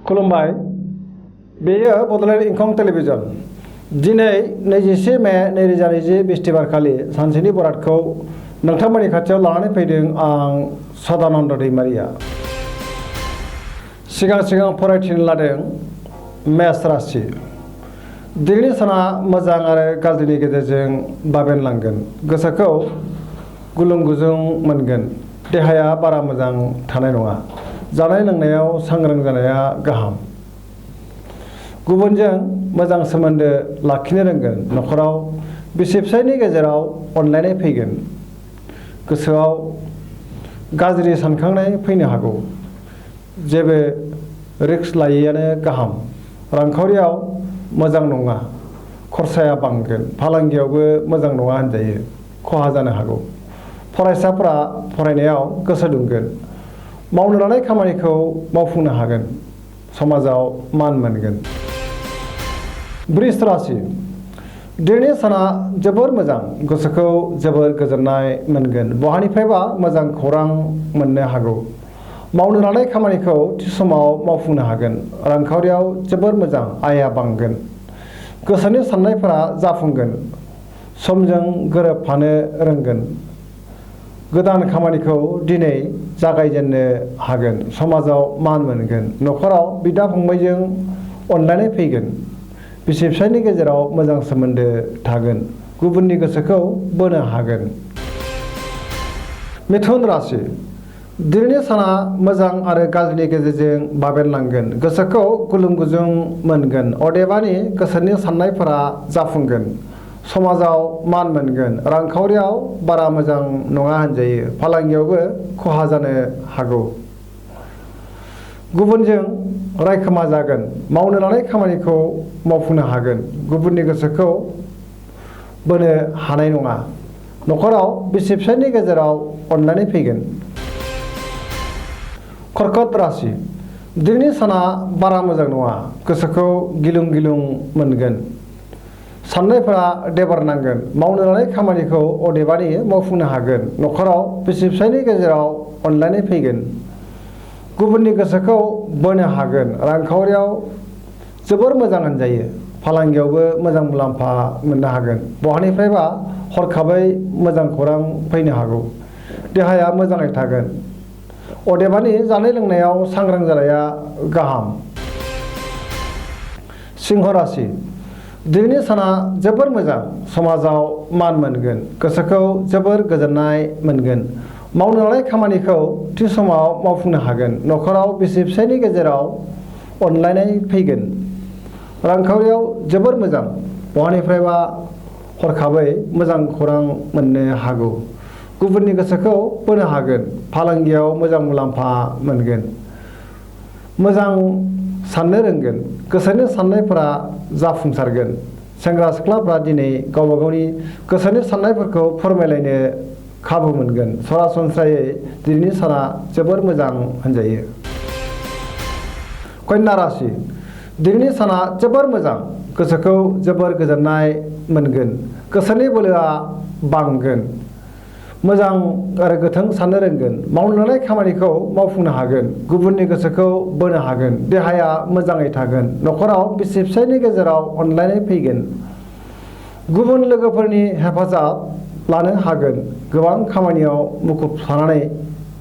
खुलुमबाय बेयो बड'लेण्ड इंखं टेलिभिजन दिनै 21 मे 2020 बिस्तिबारखालि सानसेनि बरादखौ नोंथांमोननि खाथियाव लानानै फैदों आं सदानन्द दैमारिया। सिगां फरायथिनो लादों मेष राशि। दिनैनि साना मोजां आरो गाज्रिनि गेजेरजों बाबेनलांगोन। गोसोखौ गुलुं गुजुं मोनगोन। देहाया बारा मोजां थानाय नङा। जानाय लोंनायाव सांग्रां जानाया गाहाम। गुबुनजों मोजां सोमोन्दो लाखिनो रोंगोन। न'खराव बिसि फिसायनि गेजेराव अनलायनाय फैगोन। गोसोआव गाज्रि सानखांनाय फैनो हागौ। जेबो रिस्क लायैयानो गाहाम। रांखावरियाव मोजां नङा। खरसाया बांगोन। फालांगियावबो मोजां नङा होनजायो। खहा जानो हागौ। फरायसाफोरा फरायनायाव गोसो दुंगोन। मावनो लानाय खामानिखौ मावफुंनो हागोन। समाजाव मान मोनगोन। वृष राशि। दिनैनि साना जोबोर मोजां। गोसोखौ जोबोर गोजोननाय मोनगोन। बहानिफ्रायबा मोजां खौरां मोननो हागौ। मावनो लानाय खामानिखौ थि समाव मावफुंनो हागोन। रांखावरियाव जोबोर मोजां। आयआ बांगोन। गोसोनि साननायफोरा जाफुंगोन। समजों गोरोबफानो रोंगोन। गोदान खामानिखौ दिनै जागायजेननो हागोन। समाजाव मान मोनगोन। न'खराव बिदा फंबायजों अनलायनाय फैगोन। बिसि फिसायनि गेजेराव मोजां सोमोन्दो थागोन। गुबुननि गोसोखौ बोनो हागोन। मिथुन राशि। दिनैनि साना मोजां आरो गाज्रिनि गेजेरजों बाबेनलांगोन। गोसोखौ गुलुं गुजुं मोनगोन। अदेबानि गोसोनि साननायफोरा जाफुंगोन। समाजाव मान मोनगोन। रांखावरियाव बारा मोजां नङा होनजायो। फालांगियावबो खहा जानो हागौ। गुबुनजों रायखोमा जागोन। मावनो लानाय खामानिखौ मावफुंनो हागोन। गुबुननि गोसोखौ बोनो हानाय नङा। न'खराव बिसि फिसायनि गेजेराव अनलायनाय फैगोन। कर्कट राशि। दिनैनि साना बारा मोजां नङा। गोसोखौ गिलुं गिलुं मोनगोन। साननायफोरा देबार नांगोन। मावनो लानाय खामानिखौ अदेबानि मावफुंनो हागोन। न'खराव बिसि फिसायनि गेजेराव अनलायनाय फैगोन। गुबुननि गोसोखौ बोनो हागोन। रांखावरियाव जोबोर मोजां होनजायो। फालांगियावबो मोजां मुलाम्फा मोननो हागोन। बहानिफ्रायबा हरखाबै मोजां खौरां फैनो हागौ। देहाया मोजाङै थागोन। अदेबानि जानाय लोंनायाव सांग्रां जानाया गाहाम। सिंह राशि। दिनैनि साना जोबोर मोजां। समाजाव मान मोनगोन। गोसोखौ जोबोर गोजोननाय मोनगोन। मावनो लानाय खामानिखौ थि समाव मावफुंनो हागोन। न'खराव बिसि फिसायनि गेजेराव अनलायनाय फैगोन। रांखावरियाव जोबोर मोजां। बहानिफ्रायबा हरखाबै मोजां खौरां मोननो हागौ। गुबुननि गोसोखौ बोनो हागोन। फालांगियाव मोजां मुलाम्फा मोनगोन। मोजां साननो रोंगोन। गोसोनि साननायफोरा जाफुंसारगोन। सेंग्रा सिख्लाफ्रा दिनै गावबा गावनि गोसोनि साननायफोरखौ फोरमायलायनो खाबु मोनगोन। सरासनस्रायै दिनैनि साना जोबोर मोजां होनजायो। कन्या राशि। दिनैनि साना जोबोर मोजां। गोसोखौ जोबोर गोजोननाय मोनगोन। गोसोनि बोलोआ बांगोन। मोजां आरो गोथों साननो रोंगोन। मावनो लानाय खामानिखौ मावफुंनो हागोन। गुबुननि गोसोखौ बोनो हागोन। देहाया मोजाङै थागोन। न'खराव बिसि फिसायनि गेजेराव अनलायनाय फैगोन। गुबुन लोगोफोरनि हेफाजाब लानो हागोन। गोबां खामानियाव मुखुब थानानै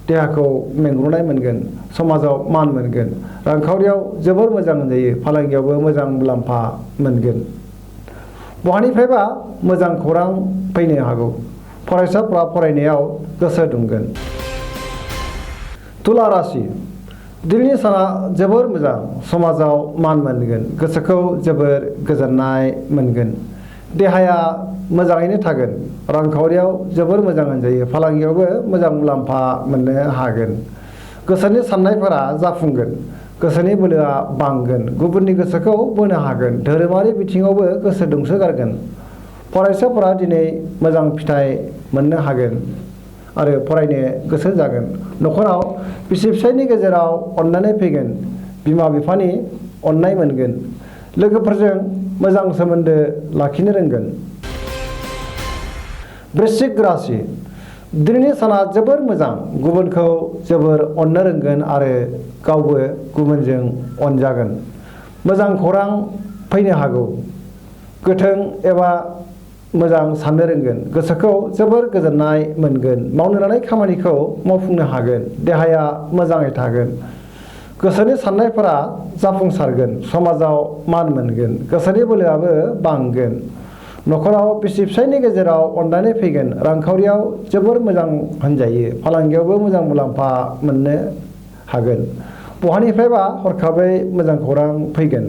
देहाखौ मेंग्रुनाय मोनगोन। समाजाव मान मोनगोन। रांखावरियाव जोबोर मोजां होनजायो। फालांगियावबो मोजां मुलाम्फा मोनगोन। बहानिफ्रायबा मोजां खौरां फैनो हागौ। फरायसाफ्रा फरायनायाव गोसो दुंगोन। तुला राशि। दिनैनि साना जोबोर मोजां। समाजाव मान मोनगोन। गोसोखौ जोबोर गोजोननाय मोनगोन। देहाया मोजाङैनो थागोन। रांखावरियाव जोबोर मोजां होनजायो। फालांगियावबो मोजां मुलाम्फा मोननो हागोन। गोसोनि साननायफोरा जाफुंगोन। गोसोनि बोलोआ बांगोन। गुबुननि गोसोखौ बोनो हागोन। धोरोमारि बिथिङावबो गोसो दुंसोगारगोन। फरायसाफोरा दिनै मोजां फिथाइ मोननो हागोन आरो फरायनो गोसो जागोन। न'खराव बिसि फिसायनि गेजेराव अनलायनाय फैगोन। बिमा बिफानि अननाय मोनगोन। लोगोफोरजों मोजां सोमोन्दो लाखिनो रोंगोन। वृश्चिक राशि। दिनैनि साना जोबोर मोजां। गुबुनखौ जोबोर अननो रोंगोन आरो गावबो गुबुनजों अनजागोन। मोजां खौरां फैनो हागौ। गोथों एबा मोजां साननो रोंगोन। गोसोखौ जोबोर गोजोननाय मोनगोन। मावनो लानाय खामानिखौ मावफुंनो हागोन। देहाया मोजाङै थागोन। गोसोनि साननायफोरा जाफुंसारगोन। समाजाव मान मोनगोन। गोसोनि बोलोआबो बांगोन। न'खराव बिसि फिसायनि गेजेराव अनलायनाय फैगोन। रांखावरियाव जोबोर मोजां होनजायो। फालांगियावबो मोजां मुलाम्फा मोननो हागोन। बहानिफ्रायबा हरखाबै मोजां खौरां फैगोन।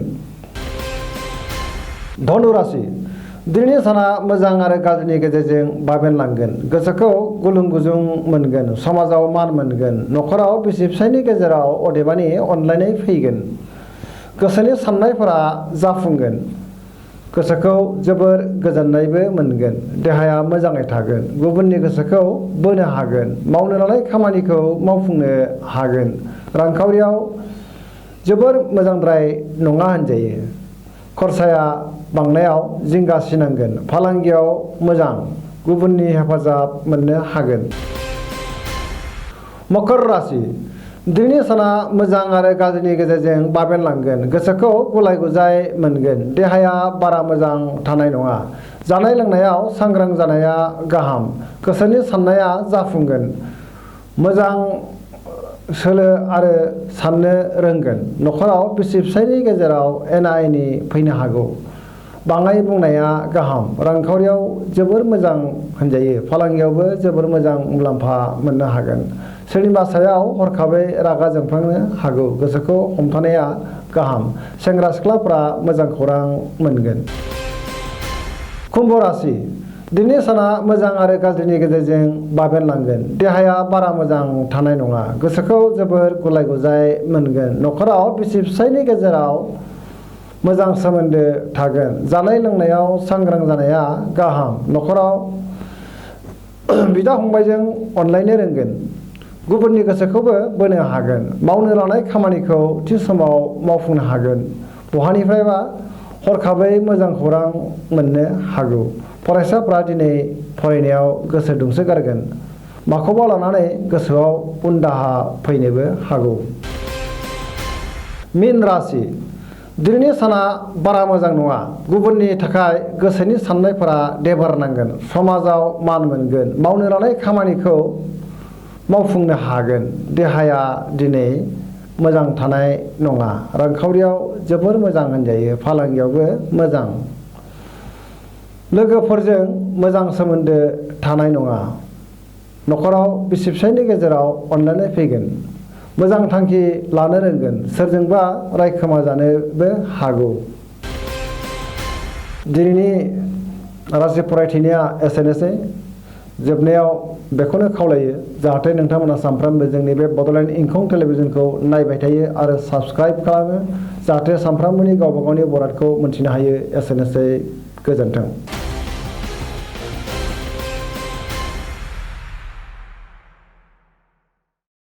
धनु राशि दिनैनि साना मोजां आरो गाज्रिनि गेजेरजों बाबेनलांगोन। गोसोखौ गुलुं गुजुं मोनगोन। समाजाव मान मोनगोन। न'खराव बिसि फिसायनि गेजेराव अदेबानि अनलायनाय फैगोन। गोसोनि साननायफोरा जाफुंगोन। गोसोखौ जोबोर गोजोननायबो मोनगोन। देहाया मोजाङै थागोन। गुबुननि गोसोखौ बोनो हागोन। मावनो लानाय खामानिखौ मावफुंनो हागोन। रांखावरियाव जोबोर मोजांद्राय नङा होनजायो। खरसाया बांनायाव जिंगा सिनांगोन। फालांगियाव मोजां। गुबुननि हेफाजाब मोननो हागोन। मकर राशि दिनैनि साना मोजां आरो गाज्रिनि गेजेरजों बाबेनलांगोन। गोसोखौ गुलाय गुजाय मोनगोन। देहाया बारा मोजां थानाय नङा। जानाय लोंनायाव सांग्रां जानाया गाहाम। गोसोनि साननाया जाफुंगोन। मोजां सोलो आरो साननो रोंगोन। न'खराव बिसि फिसायनि गेजेराव एना एनि फैनो हागौ। बाङाय बुंनाया गाहाम। रांखावरियाव जोबोर मोजां होनजायो। फालांगियावबो जोबोर मोजां मुलाम्फा मोननो हागोन। सोरनिबा सायाव हरखाबै रागा जोंफ्लांनो हागौ। गोसोखौ हमथानाया गाहाम। सेंग्रा सिख्लाफ्रा मोजां खौरां मोनगोन। कुम्भ राशि दिनैनि साना मोजां आरो गाज्रिनि गेजेरजों बाबेनलांगोन। देहाया बारा मोजां थानाय नङा। गोसोखौ जोबोर गुलाय गुजाय मोनगोन। न'खराव बिसि फिसायनि गेजेराव मोजां सोमोन्दो थागोन। जानाय लोंनायाव सांग्रां जानाया गाहाम। न'खराव बिदा फंबायजों अनलायनो रोंगोन। गुबुननि गोसोखौबो बोनो हागोन। मावनो लानाय खामानिखौ थि समाव मावफुंनो हागोन। बहानिफ्रायबा हरखाबै मोजां खौरां मोननो हागौ। फरायसाफ्रा दिनै फरायनायाव गोसो दुंसोगारगोन। माखौबा लानानै गोसोआव उनदाहा फैनोबो हागौ। मीन राशि दिनैनि साना बारा मोजां नङा। गुबुननि थाखाय गोसोनि साननायफोरा देबार नांगोन। समाजाव मान मोनगोन। मावनो लानाय खामानिखौ मावफुंनो हागोन। देहाया दिनै मोजां थानाय नङा। रांखावरियाव जोबोर मोजां होनजायो। फालांगियावबो मोजां। लोगोफोरजों मोजां सोमोन्दो थानाय नङा। न'खराव बिसि फिसायनि गेजेराव अनलायनाय फैगोन। मोजां थांखि लानो रोंगोन। सोरजोंबा रायखोमा जानोबो हागौ। दिनैनि राशि फरायथिनाया एसेनोसै। जोबनायाव बेखौनो खावलायो जाहाथे नोंथांमोना सानफ्रामबो जोंनि बे बड'लेण्ड इंखं टेलिभिजनखौ नायबाय थायो आरो साबस्क्राइब खालामो। जाहाथे सानफ्रामबोनि गावबा गावनि बरादखौ मोनथिनो हायो। एसेनोसै। गोजोन्थों।